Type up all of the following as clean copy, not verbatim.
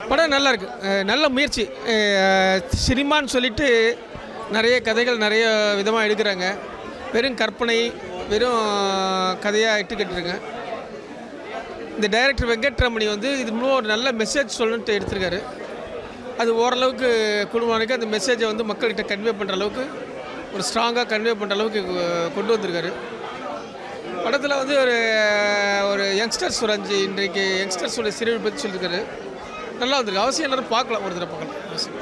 படம் நல்லா இருக்குது, நல்ல முயற்சி. சினிமான்னு சொல்லிட்டு நிறைய கதைகள் நிறைய விதமாக எடுக்கிறாங்க. வெறும் கற்பனை, வெறும் கதையாக இட்டுக்கிட்டுருங்க. இந்த டைரக்டர் வெங்கட்ரமணி வந்து இது மூலம் ஒரு நல்ல மெசேஜ் சொல்லணுன்ட்டு எடுத்திருக்காரு. அது ஓரளவுக்கு குடும்பத்துக்கு அந்த மெசேஜை வந்து மக்கள்கிட்ட கன்வே பண்ணுற அளவுக்கு, ஒரு ஸ்ட்ராங்காக கன்வே பண்ணுற அளவுக்கு கொண்டு வந்திருக்காரு. படத்தில் வந்து ஒரு யங்ஸ்டர்ஸ் ஒரு 5 இன்றைக்கு யங்ஸ்டர்ஸோட சீரியல் பற்றி சொல்லியிருக்காரு. நல்லா வந்திருக்கு. அவசியம் எல்லோரும் பார்க்கலாம், ஒரு தடவை பார்க்கலாம் அவசியம்.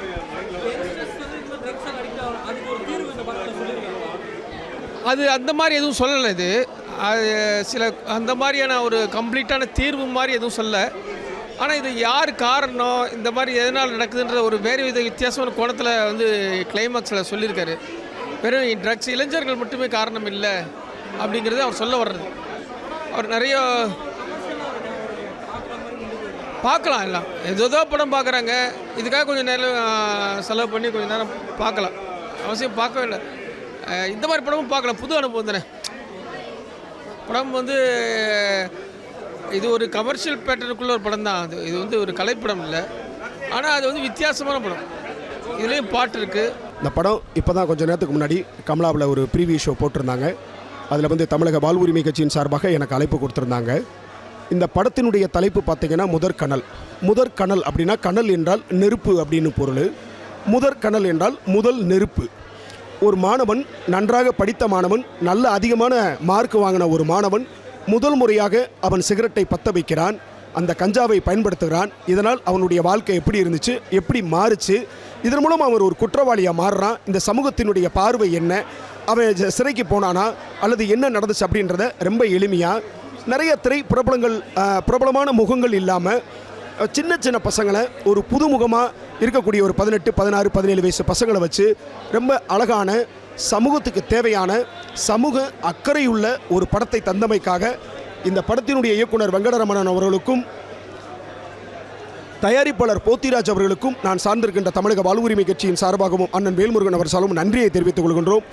அது அந்த மாதிரி எதுவும் சொல்லலை. இது அது சில அந்த மாதிரியான ஒரு கம்ப்ளீட்டான தீர்வு மாதிரி எதுவும் சொல்லலை. ஆனால் இது யார் காரணம், இந்த மாதிரி எதனால் நடக்குதுன்ற ஒரு வேறு வித்தியாசமான கோணத்தில் வந்து கிளைமாக்ஸில் சொல்லியிருக்காரு. வெறும் ட்ரக்ஸ் இளைஞர்கள் மட்டுமே காரணம் இல்லை அப்படிங்கிறது அவர் சொல்ல வர்றது. அவர் நிறைய பார்க்கலாம், எல்லாம் ஏதோ படம் பார்க்குறாங்க. இதுக்காக கொஞ்சம் நேரம் செலவு பண்ணி கொஞ்சம் நேரம் பார்க்கலாம், அவசியம் பார்க்கவே இல்லை. இந்த மாதிரி படமும் பார்க்கலாம், புது அனுபவம் தானே. படம் வந்து இது ஒரு கமர்ஷியல் பேட்டர்னுக்குள்ள ஒரு படம் தான். இது வந்து ஒரு கலைப்படம் இல்லை, ஆனால் அது வந்து வித்தியாசமான படம். இதுலேயும் பாட்டு இருக்குது. இந்த படம் இப்போ தான் கொஞ்சம் நேரத்துக்கு முன்னாடி கமலாவில் ஒரு ப்ரீவியூ ஷோ போட்டிருந்தாங்க. அதில் வந்து தமிழக வாழ் உரிமை கட்சியின் சார்பாக எனக்கு அழைப்பு கொடுத்துருந்தாங்க. இந்த படத்தினுடைய தலைப்பு பார்த்திங்கன்னா முதற்கனல் அப்படின்னா கனல் என்றால் நெருப்பு அப்படின்னு பொருள். முதற்கனல் என்றால் முதல் நெருப்பு. ஒரு மாணவன், நன்றாக படித்த மாணவன், நல்ல அதிகமான மார்க் வாங்கின ஒரு மாணவன் முதல் முறையாக அவன் சிகரெட்டை பற்ற வைக்கிறான், அந்த கஞ்சாவை பயன்படுத்துகிறான். இதனால் அவனுடைய வாழ்க்கை எப்படி இருந்துச்சு, எப்படி மாறுச்சு, இதன் மூலம் அவன் ஒரு குற்றவாளியாக மாறுறான். இந்த சமூகத்தினுடைய பார்வை என்ன, அவன் சிறைக்கு போனானா அல்லது என்ன நடந்துச்சு அப்படின்றத ரொம்ப எளிமையாக நிறைய பிரபலமான முகங்கள் இல்லாமல் சின்ன சின்ன பசங்களை, ஒரு புதுமுகமாக இருக்கக்கூடிய ஒரு 18, 16, 17 வயசு பசங்களை வச்சு ரொம்ப அழகான, சமூகத்துக்கு தேவையான, சமூக அக்கறையுள்ள ஒரு படத்தை தந்தமைக்காக இந்த படத்தினுடைய இயக்குனர் வெங்கடரமணன் அவர்களுக்கும் தயாரிப்பாளர் போத்திராஜ் அவர்களுக்கும் நான் சார்ந்திருக்கின்ற தமிழக வாழ் உரிமை கட்சியின் சார்பாகவும் அண்ணன் வேல்முருகன் அவர் சார்பாகவும் நன்றியை தெரிவித்துக் கொள்கின்றோம்.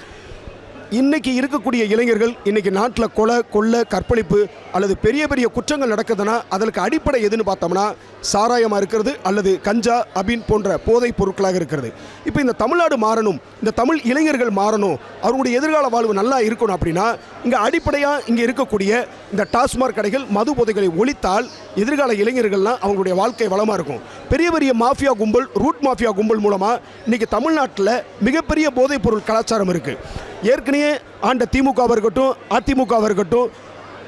இன்றைக்கி இருக்கக்கூடிய இளைஞர்கள், இன்றைக்கி நாட்டில் கொலை, கற்பழிப்பு அல்லது பெரிய பெரிய குற்றங்கள் நடக்குதுன்னா அதற்கு அடிப்படை எதுன்னு பார்த்தோம்னா சாராயமாக இருக்கிறது அல்லது கஞ்சா, அபின் போன்ற போதைப் பொருட்களாக இருக்கிறது. இப்போ இந்த தமிழ்நாடு மாறணும், இந்த தமிழ் இளைஞர்கள் மாறணும், அவருடைய எதிர்கால வாழ்வு நல்லா இருக்கணும் அப்படின்னா இங்கே அடிப்படையாக இங்கே இருக்கக்கூடிய இந்த டாஸ்மாக் கடைகள், மது போதைகளை ஒழித்தால் எதிர்கால இளைஞர்கள்லாம் அவங்களுடைய வாழ்க்கை வளமாக இருக்கும். பெரிய பெரிய மாஃபியா கும்பல், ரூட் மாஃபியா கும்பல் மூலமாக இன்றைக்கி தமிழ்நாட்டில் மிகப்பெரிய போதைப் பொருள் கலாச்சாரம் இருக்குது. ஏற்கனவே ஆண்ட திமுகவாக இருக்கட்டும், அதிமுகவாக இருக்கட்டும்,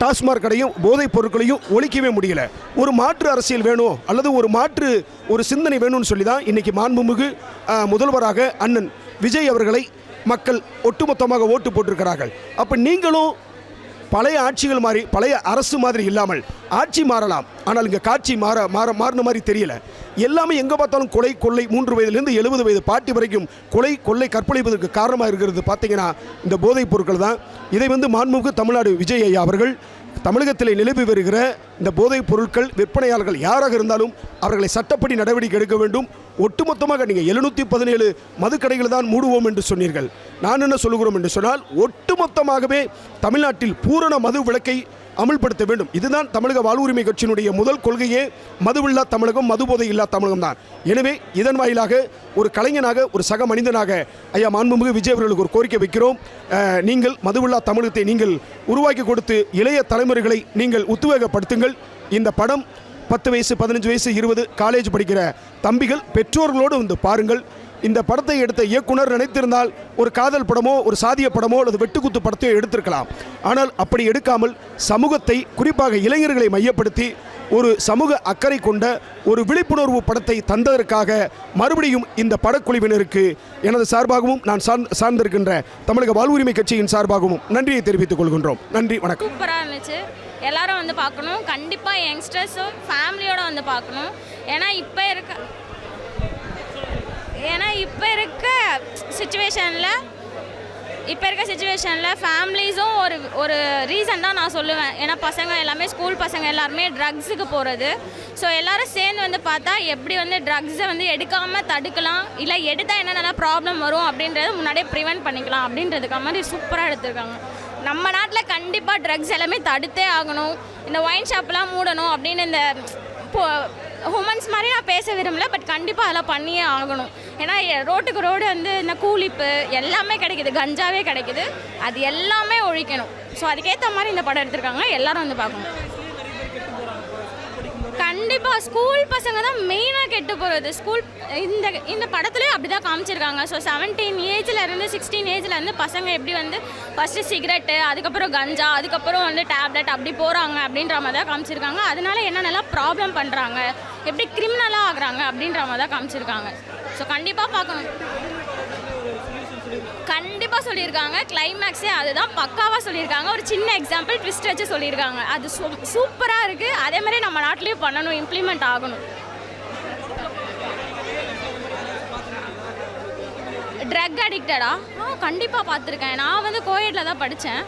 டாஸ்மாக் கடையும் போதைப் பொருட்களையும் ஒழிக்கவே முடியல. ஒரு மாற்று அரசியல் வேணும் அல்லது ஒரு சிந்தனை வேணும்னு சொல்லி தான் இன்றைக்கி மாண்புமிகு முதல்வராக அண்ணன் விஜய் அவர்களை மக்கள் ஒட்டுமொத்தமாக ஓட்டு போட்டிருக்கிறார்கள். அப்போ நீங்களும் பழைய ஆட்சிகள் மாதிரி, பழைய அரசு மாதிரி இல்லாமல் ஆட்சி மாறலாம், ஆனால் இங்கே காட்சி மாறின மாதிரி தெரியல. எல்லாமே எங்கே பார்த்தாலும் கொலை, கொள்ளை, 3 வயதுலேருந்து 70 வயது பாட்டி வரைக்கும் கொலை, கொள்ளை, கற்பழிப்பதற்கு காரணமாக இருக்கிறது பார்த்திங்கன்னா இந்த போதைப் பொருட்கள் தான். இதை வந்து மாண்புமிகு தமிழ்நாடு விஜய் ஐயா அவர்கள் தமிழகத்தில் நிலவி வருகிற இந்த போதைப் பொருட்கள் விற்பனையாளர்கள் யாராக இருந்தாலும் அவர்களை சட்டப்படி நடவடிக்கை எடுக்க வேண்டும். ஒட்டுமொத்தமாக நீங்கள் 717 மதுக்கடைகள் தான் மூடுவோம் என்று சொன்னீர்கள். நான் என்ன சொல்லுகிறோம் என்று சொன்னால், ஒட்டுமொத்தமாகவே தமிழ்நாட்டில் பூரண மது விலக்கை அமல்படுத்த வேண்டும். இதுதான் தமிழக வாழ் உரிமை கட்சியினுடைய முதல் கொள்கையே. மதுவில்லா தமிழகம், மது போதை இல்லா தமிழகம் தான். எனவே இதன் வாயிலாக ஒரு கலைஞனாக, ஒரு சக மனிதனாக ஐயா மாண்புமிகு விஜய் அவர்களுக்கு ஒரு கோரிக்கை வைக்கிறோம். நீங்கள் மதுவில்லா தமிழகத்தை நீங்கள் உருவாக்கி கொடுத்து இளைய தலைமுறைகளை நீங்கள் உத்வேகப்படுத்துங்கள். இந்த படம் 10 வயசு, 15 வயசு, 20 காலேஜ் படிக்கிற தம்பிகள் பெற்றோர்களோடு வந்து பாருங்கள். இந்த படத்தை எடுத்த இயக்குனர் நினைத்திருந்தால் ஒரு காதல் படமோ, ஒரு சாதிய படமோ அல்லது வெட்டுக்குத்து படத்தையோ எடுத்திருக்கலாம். ஆனால் அப்படி எடுக்காமல் சமூகத்தை, குறிப்பாக இளைஞர்களை மையப்படுத்தி ஒரு சமூக அக்கறை கொண்ட ஒரு விழிப்புணர்வு படத்தை தந்ததற்காக மறுபடியும் இந்த படக்குழுவினருக்கு எனது சார்பாகவும் நான் சார்ந்திருக்கின்ற தமிழக வாழ் உரிமை கட்சியின் சார்பாகவும் நன்றியை தெரிவித்துக் கொள்கின்றோம். நன்றி, வணக்கம். சூப்பராக இருந்துச்சு. எல்லாரும் வந்து பார்க்கணும். கண்டிப்பாக யங்ஸ்டர்ஸும் ஃபேமிலியோடு வந்து பார்க்கணும். ஏன்னா இப்போ இருக்க சுச்சுவேஷனில் ஃபேமிலிஸும் ஒரு ரீசன் தான் நான் சொல்லுவேன். ஏன்னா பசங்க எல்லாமே, ஸ்கூல் பசங்க எல்லாருமே ட்ரக்ஸுக்கு போகிறது. ஸோ எல்லோரும் சேர்ந்து வந்து பார்த்தா எப்படி வந்து ட்ரக்ஸை வந்து எடுக்காமல் தடுக்கலாம், இல்லை எடுத்தால் என்னென்ன ப்ராப்ளம் வரும் அப்படின்றத முன்னாடியே ப்ரிவென்ட் பண்ணிக்கலாம் அப்படின்றதுக்காக மாதிரி சூப்பராக எடுத்திருக்காங்க. நம்ம நாட்டில் கண்டிப்பாக ட்ரக்ஸ் எல்லாமே தடுத்தே ஆகணும். இந்த ஒயின் ஷாப்லாம் மூடணும் அப்படின்னு இந்த ஹுமன்ஸ் மாதிரி நான் பேச விரும்பல, பட் கண்டிப்பாக அதெல்லாம் பண்ணியே ஆகணும். ஏன்னா ரோட்டுக்கு ரோடு வந்து இந்த கூலிப்பு எல்லாமே கிடைக்குது, கஞ்சாவே கிடைக்குது, அது எல்லாமே ஒழிக்கணும். ஸோ அதுக்கேற்ற மாதிரி இந்த படம் எடுத்திருக்காங்க, எல்லாரும் வந்து பார்க்கணும். கண்டிப்பாக ஸ்கூல் பசங்க தான் மெயினாக கெட்டு போகிறது. ஸ்கூல் இந்த படத்துலேயும் அப்படி தான் காமிச்சிருக்காங்க. ஸோ 17 ஏஜ்லேருந்து 16 ஏஜ்லேருந்து பசங்க எப்படி வந்து ஃபஸ்ட்டு சிகரெட்டு, அதுக்கப்புறம் கஞ்சா, அதுக்கப்புறம் வந்து டேப்லெட் அப்படி போகிறாங்க அப்படின்ற மாதிரி தான் காமிச்சிருக்காங்க. அதனால என்னென்னலாம் ப்ராப்ளம் பண்ணுறாங்க, எப்படி கிரிமினலாக ஆகுறாங்க அப்படின்ற மாதிரி தான் காமிச்சிருக்காங்க. ஸோ கண்டிப்பாக பார்க்கணும். கண்டிப்பாக சொல்லியிருக்காங்க. கிளைமேக்ஸே அதுதான் பக்காவாக சொல்லியிருக்காங்க. ஒரு சின்ன எக்ஸாம்பிள் ட்விஸ்ட் வச்சு சொல்லியிருக்காங்க. அது சூப்பராக இருக்குது. அதே மாதிரி நம்ம நாட்டிலையும் பண்ணணும், இம்ப்ளிமெண்ட் ஆகணும். ட்ரக் அடிக்டடா? கண்டிப்பாக பார்த்துருக்கேன். நான் வந்து கோயட்டில் தான் படித்தேன்.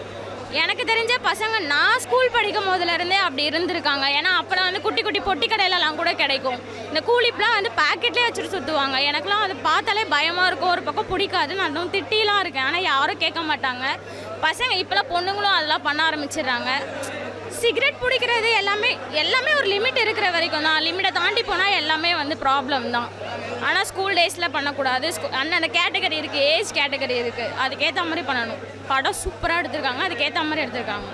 எனக்கு தெரிஞ்ச பசங்க நான் ஸ்கூல் படிக்கும் போதுலேருந்தே அப்படி இருந்திருக்காங்க. ஏன்னா அப்போலாம் வந்து குட்டி குட்டி பொட்டி கடையிலலாம் கூட கிடைக்கும். இந்த கூலிப்லாம் வந்து பேக்கெட்லேயே வச்சுட்டு சுற்றுவாங்க. எனக்குலாம் அது பார்த்தாலே பயமாக இருக்கும், ஒரு பக்கம் பிடிக்காது. நான் இன்னும் திட்டிலாம் இருக்கேன், ஆனால் யாரும் கேட்க மாட்டாங்க. பசங்க இப்போலாம் பொண்ணுங்களும் அதெல்லாம் பண்ண ஆரம்பிச்சிடுறாங்க. சிகரெட் பிடிக்கிறது எல்லாமே ஒரு லிமிட் இருக்கிற வரைக்கும் தான். லிமிட்டை தாண்டி போனால் எல்லாமே வந்து ப்ராப்ளம் தான். ஆனால் ஸ்கூல் டேஸில் பண்ணக்கூடாது. அந்த கேட்டகரி இருக்குது, ஏஜ் கேட்டகரி இருக்குது, அதுக்கேற்ற மாதிரி பண்ணணும். படம் சூப்பராக எடுத்திருக்காங்க, அதுக்கேற்ற மாதிரி எடுத்திருக்காங்க.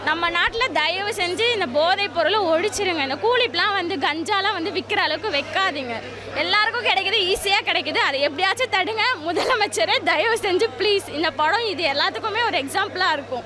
நம்ம நாட்டில் தயவு செஞ்சு இந்த போதைப் பொருளை ஒழிச்சிருங்க. இந்த கூலிப்லாம் வந்து கஞ்சாலாம் வந்து விற்கிற அளவுக்கு வைக்காதீங்க. எல்லாருக்கும் கிடைக்கிது, ஈஸியாக கிடைக்கிது. அதை எப்படியாச்சும் தடுங்க. முதலமைச்சரை தயவு செஞ்சு ப்ளீஸ். இந்த படம் இது எல்லாத்துக்குமே ஒரு எக்ஸாம்பிளாக இருக்கும்.